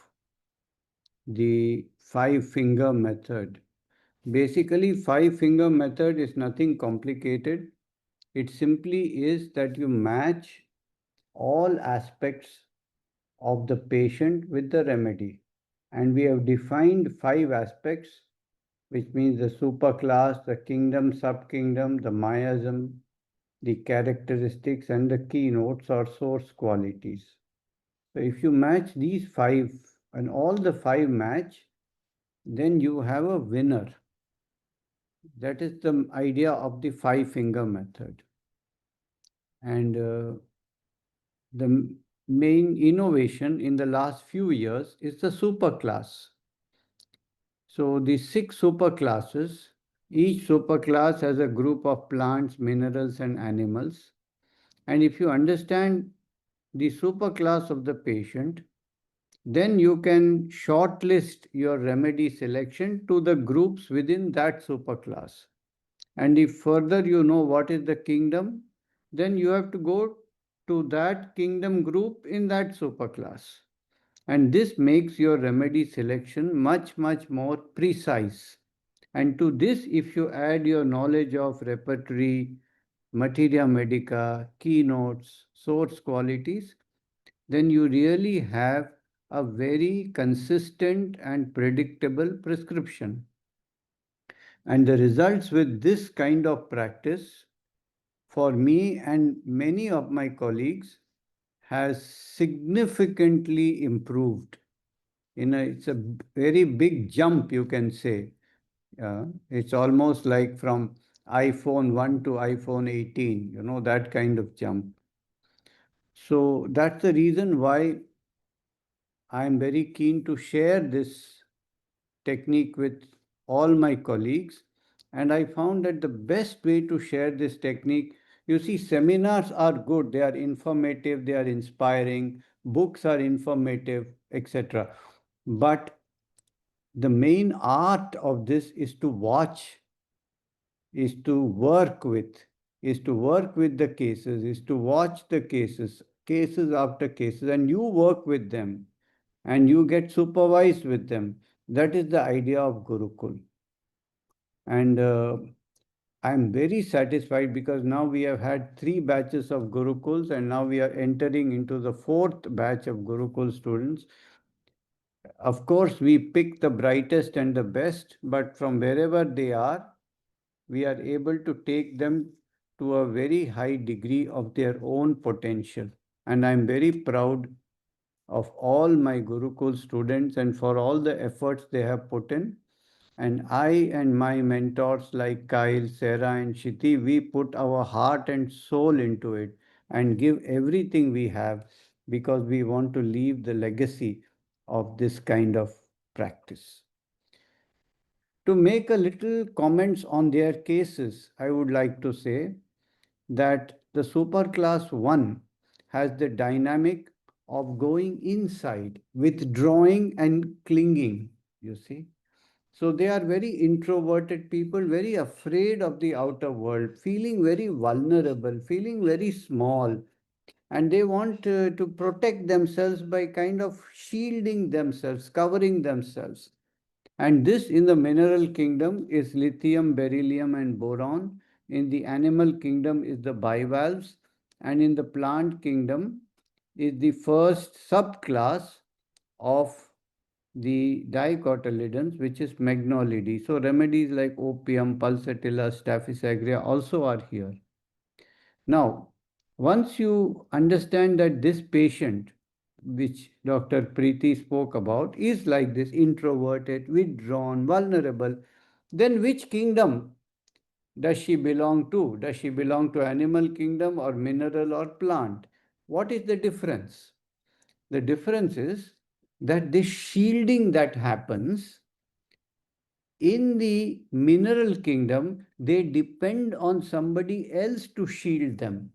the 5-finger method. Basically, 5-finger method is nothing complicated. It simply is that you match all aspects of the patient with the remedy. And we have defined 5 aspects, which means the superclass, the kingdom, subkingdom, the miasm, the characteristics, and the keynotes or source qualities. So if you match these 5 and all the 5 match, then you have a winner. That is the idea of the 5-finger method. And the main innovation in the last few years is the superclass. So the 6 superclasses, each superclass has a group of plants, minerals, and animals. And if you understand the superclass of the patient, then you can shortlist your remedy selection to the groups within that superclass. And if further you know what is the kingdom, then you have to go to that kingdom group in that superclass. And this makes your remedy selection much, much more precise. And to this, if you add your knowledge of repertory, materia medica, keynotes, source qualities, then you really have a very consistent and predictable prescription. And the results with this kind of practice for me and many of my colleagues has significantly improved. It's a very big jump, you can say. It's almost like from iPhone 1 to iPhone 18, that kind of jump. So that's the reason why I'm very keen to share this technique with all my colleagues. And I found that the best way to share this technique, you see, seminars are good, they are informative, they are inspiring, books are informative, etc. But the main art of this is to watch, is to work with, is to work with the cases, is to watch the cases, cases after cases, and you work with them and you get supervised with them. That is the idea of Gurukul. And I'm very satisfied because now we have had 3 batches of Gurukuls and now we are entering into the 4th batch of Gurukul students. Of course, we pick the brightest and the best, but from wherever they are, we are able to take them to a very high degree of their own potential. And I'm very proud of all my Gurukul students and for all the efforts they have put in. And I and my mentors like Kyle, Sarah, and Shiti, we put our heart and soul into it and give everything we have because we want to leave the legacy of this kind of practice. To make a little comments on their cases, I would like to say that the superclass 1 has the dynamic of going inside, withdrawing and clinging, you see. So they are very introverted people, very afraid of the outer world, feeling very vulnerable, feeling very small, and they want to protect themselves by kind of shielding themselves, covering themselves. And this in the mineral kingdom is lithium, beryllium, and boron. In the animal kingdom is the bivalves, and in the plant kingdom is the first subclass of the dicotyledons, which is magnolidae. So remedies like opium, pulsatilla, staphysagra also are here. Now, once you understand that this patient, which Dr. Priti spoke about, is like this introverted, withdrawn, vulnerable, then which kingdom does she belong to? Does she belong to animal kingdom or mineral or plant? What is the difference? The difference is that this shielding that happens in the mineral kingdom, they depend on somebody else to shield them.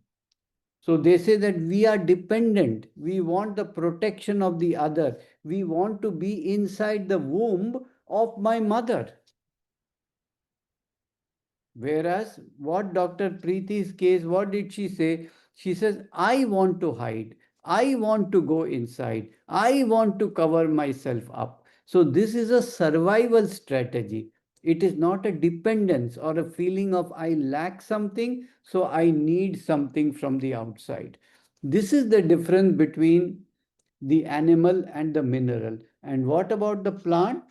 So they say that we are dependent. We want the protection of the other. We want to be inside the womb of my mother. Whereas what Dr. Preeti's case, what did she say? She says, I want to hide. I want to go inside. I want to cover myself up. So this is a survival strategy. It is not a dependence or a feeling of I lack something, so I need something from the outside. This is the difference between the animal and the mineral. And what about the plant?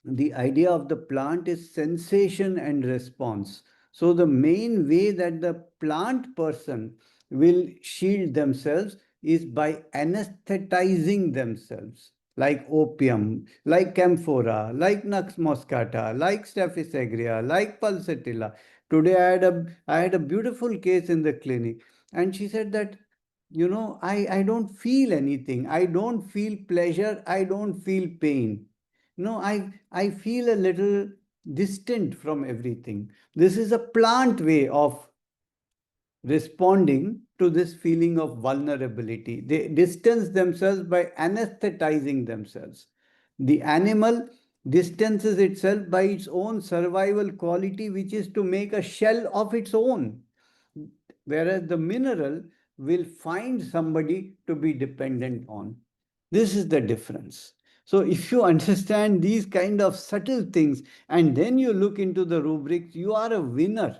The idea of the plant is sensation and response. So the main way that the plant person will shield themselves is by anesthetizing themselves, like opium, like camphora, like nux moscata, like staphysagra, like pulsatilla. Today I had a beautiful case in the clinic, and she said that, I don't feel anything. I don't feel pleasure. I don't feel pain. No, I feel a little distant from everything. This is a plant way of responding to this feeling of vulnerability. They distance themselves by anesthetizing themselves. The animal distances itself by its own survival quality, which is to make a shell of its own. Whereas the mineral will find somebody to be dependent on. This is the difference. So if you understand these kind of subtle things and then you look into the rubrics, you are a winner.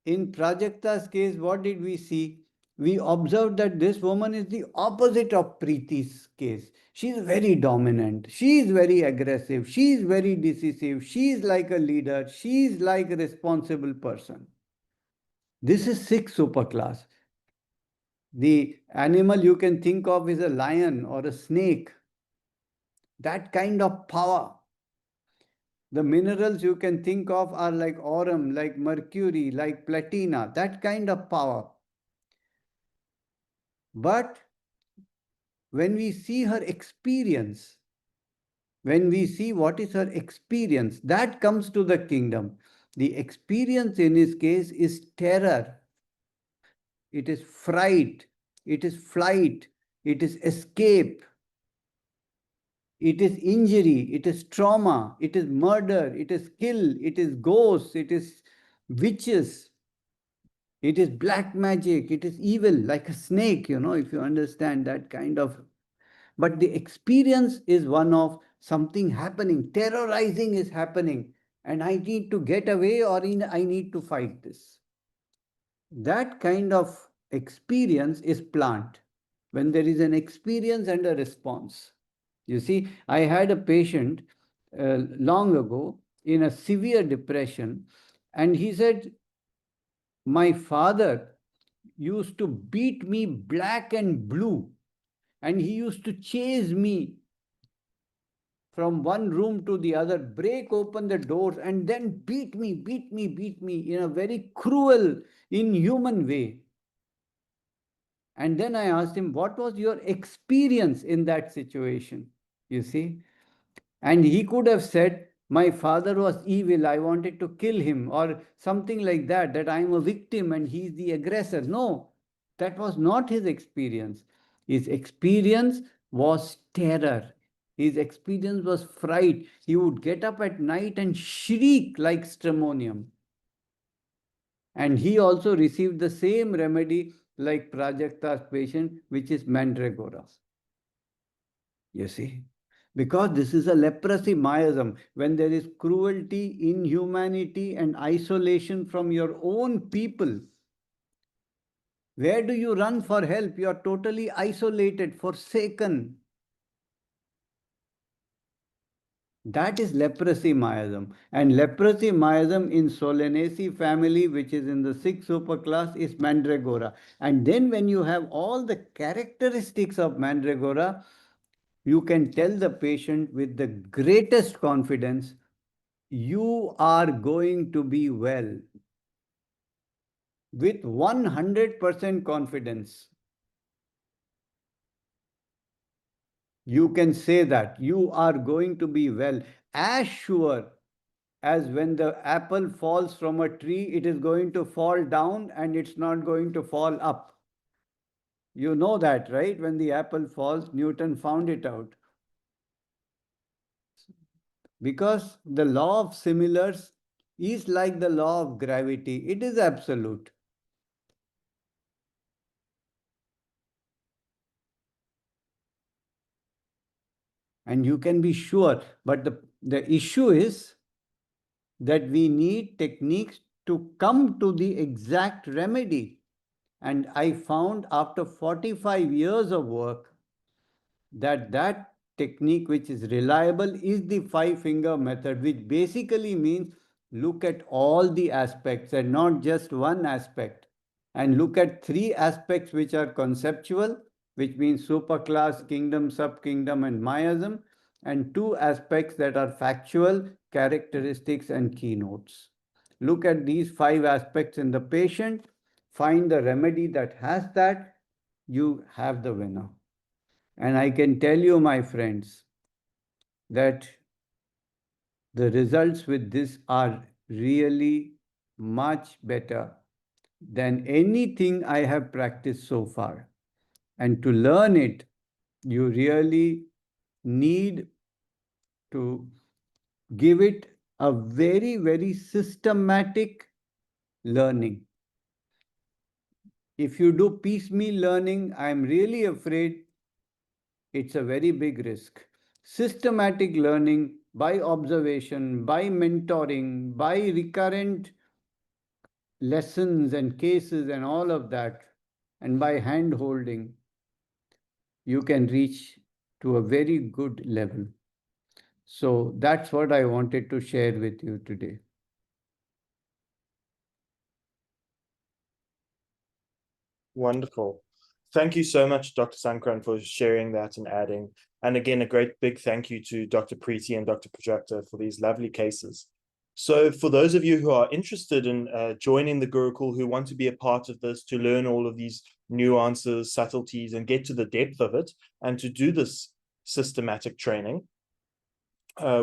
In Prajakta's case, what did we see? We observed that this woman is the opposite of Preeti's case. She is very dominant. She is very aggressive. She is very decisive. She is like a leader. She is like a responsible person. This is sixth superclass. The animal you can think of is a lion or a snake. That kind of power. The minerals you can think of are like aurum, like mercury, like platina, that kind of power. But when we see her experience, when we see what is her experience, that comes to the kingdom. The experience in his case is terror. It is fright. It is flight. It is escape. It is injury, it is trauma, it is murder, it is kill, it is ghosts, it is witches, it is black magic, it is evil, like a snake, if you understand that kind of. But the experience is one of something happening, terrorizing is happening. and I need to get away, or I need to fight this. That kind of experience is plant. When there is an experience and a response. You see, I had a patient long ago in a severe depression, and he said, my father used to beat me black and blue, and he used to chase me from one room to the other, break open the doors, and then beat me in a very cruel, inhuman way. And then I asked him, what was your experience in that situation? You see? And he could have said, my father was evil, I wanted to kill him, or something like that, that I am a victim and he is the aggressor. No, that was not his experience. His experience was terror. His experience was fright. He would get up at night and shriek like stramonium. And he also received the same remedy like Prajakta's patient, which is mandragora. You see? Because this is a leprosy miasm. When there is cruelty, inhumanity, and isolation from your own people, where do you run for help? You are totally isolated, forsaken. That is leprosy miasm. And leprosy miasm in Solanaceae family, which is in the 6th superclass, is mandragora. And then when you have all the characteristics of mandragora, you can tell the patient with the greatest confidence, you are going to be well. With 100% confidence. You can say that you are going to be well, as sure as when the apple falls from a tree, it is going to fall down and it's not going to fall up. You know that, right? When the apple falls, Newton found it out. Because the law of similars is like the law of gravity. It is absolute. And you can be sure. But the issue is that we need techniques to come to the exact remedy. And I found after 45 years of work that technique which is reliable is the 5-finger method, which basically means look at all the aspects and not just one aspect. And look at 3 aspects which are conceptual, which means superclass, kingdom, subkingdom, and miasm, and 2 aspects that are factual, characteristics, and keynotes. Look at these 5 aspects in the patient, find the remedy that has that, you have the winner. And I can tell you, my friends, that the results with this are really much better than anything I have practiced so far. And to learn it, you really need to give it a very, very systematic learning. If you do piecemeal learning, I'm really afraid it's a very big risk. Systematic learning by observation, by mentoring, by recurrent lessons and cases and all of that, and by hand holding, you can reach to a very good level. So that's what I wanted to share with you today. Wonderful. Thank you so much, Dr. Sankran, for sharing that and adding. And again, a great big thank you to Dr. Priti and Dr. Prajakta for these lovely cases. So for those of you who are interested in joining the Gurukul, who want to be a part of this, to learn all of these nuances, subtleties, and get to the depth of it, and to do this systematic training,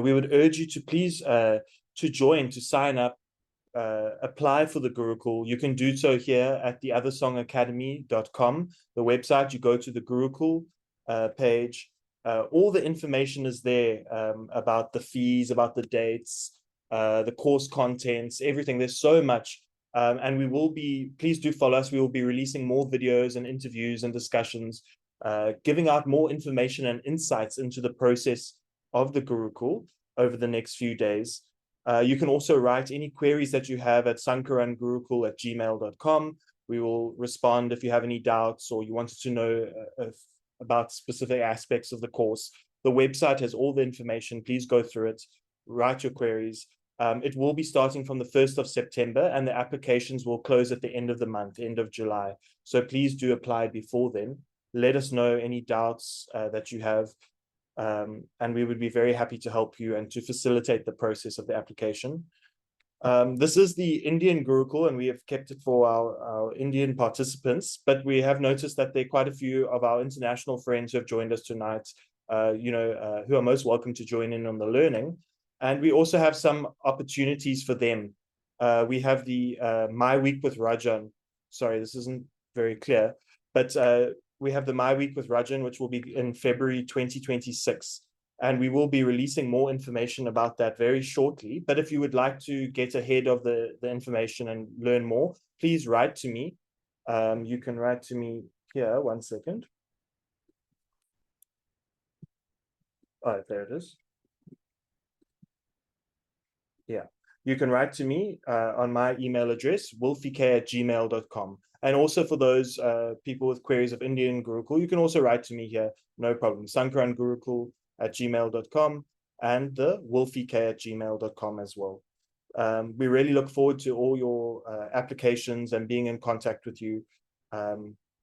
we would urge you to please to join, to sign up, apply for the Gurukul. You can do so here at the othersongacademy.com, the website. You go to the Gurukul page. All the information is there about the fees, about the dates, the course contents, everything. There's so much. And we will be, please do follow us. We will be releasing more videos and interviews and discussions, giving out more information and insights into the process of the Gurukul over the next few days. You can also write any queries that you have at sankarangurukul@gmail.com. We will respond if you have any doubts or you wanted to know about specific aspects of the course. The website has all the information. Please go through it, write your queries. It will be starting from the 1st of September, and the applications will close at the end of the month, end of July. So please do apply before then. Let us know any doubts that you have, and we would be very happy to help you and to facilitate the process of the application. This is the Indian Gurukul, and we have kept it for our Indian participants, but we have noticed that there are quite a few of our international friends who have joined us tonight, who are most welcome to join in on the learning. And we also have some opportunities for them. We have the My Week with Rajan. Sorry, this isn't very clear, but we have the My Week with Rajan, which will be in February 2026. And we will be releasing more information about that very shortly. But if you would like to get ahead of the information and learn more, please write to me. You can write to me here, 1 second. Oh, there it is. Yeah, you can write to me on my email address, wolfiek@gmail.com. And also for those people with queries of Indian Gurukul, you can also write to me here, no problem. sankarangurukul@gmail.com and the wolfiek@gmail.com as well. We really look forward to all your applications and being in contact with you.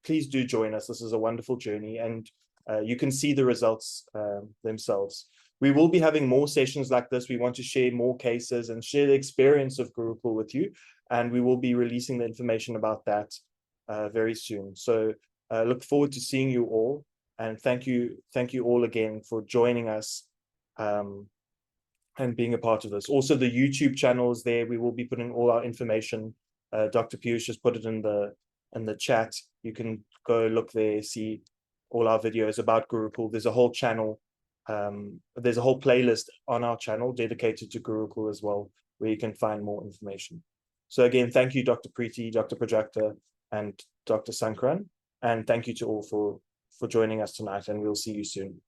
Please do join us. This is a wonderful journey, and you can see the results themselves. We will be having more sessions like this. We want to share more cases and share the experience of Gurukul with you, and we will be releasing the information about that very soon. So look forward to seeing you all, and thank you all again for joining us and being a part of this. Also, the YouTube channel is there. We will be putting all our information. Dr. Piyush just put it in the chat. You can go look there, see all our videos about Gurukul. There's a whole channel. There's a whole playlist on our channel dedicated to Gurukul as well, where you can find more information. So again, thank you, Dr. Priti, Dr. Prajakta, and Dr. Sankaran, and thank you to all for joining us tonight, and we'll see you soon.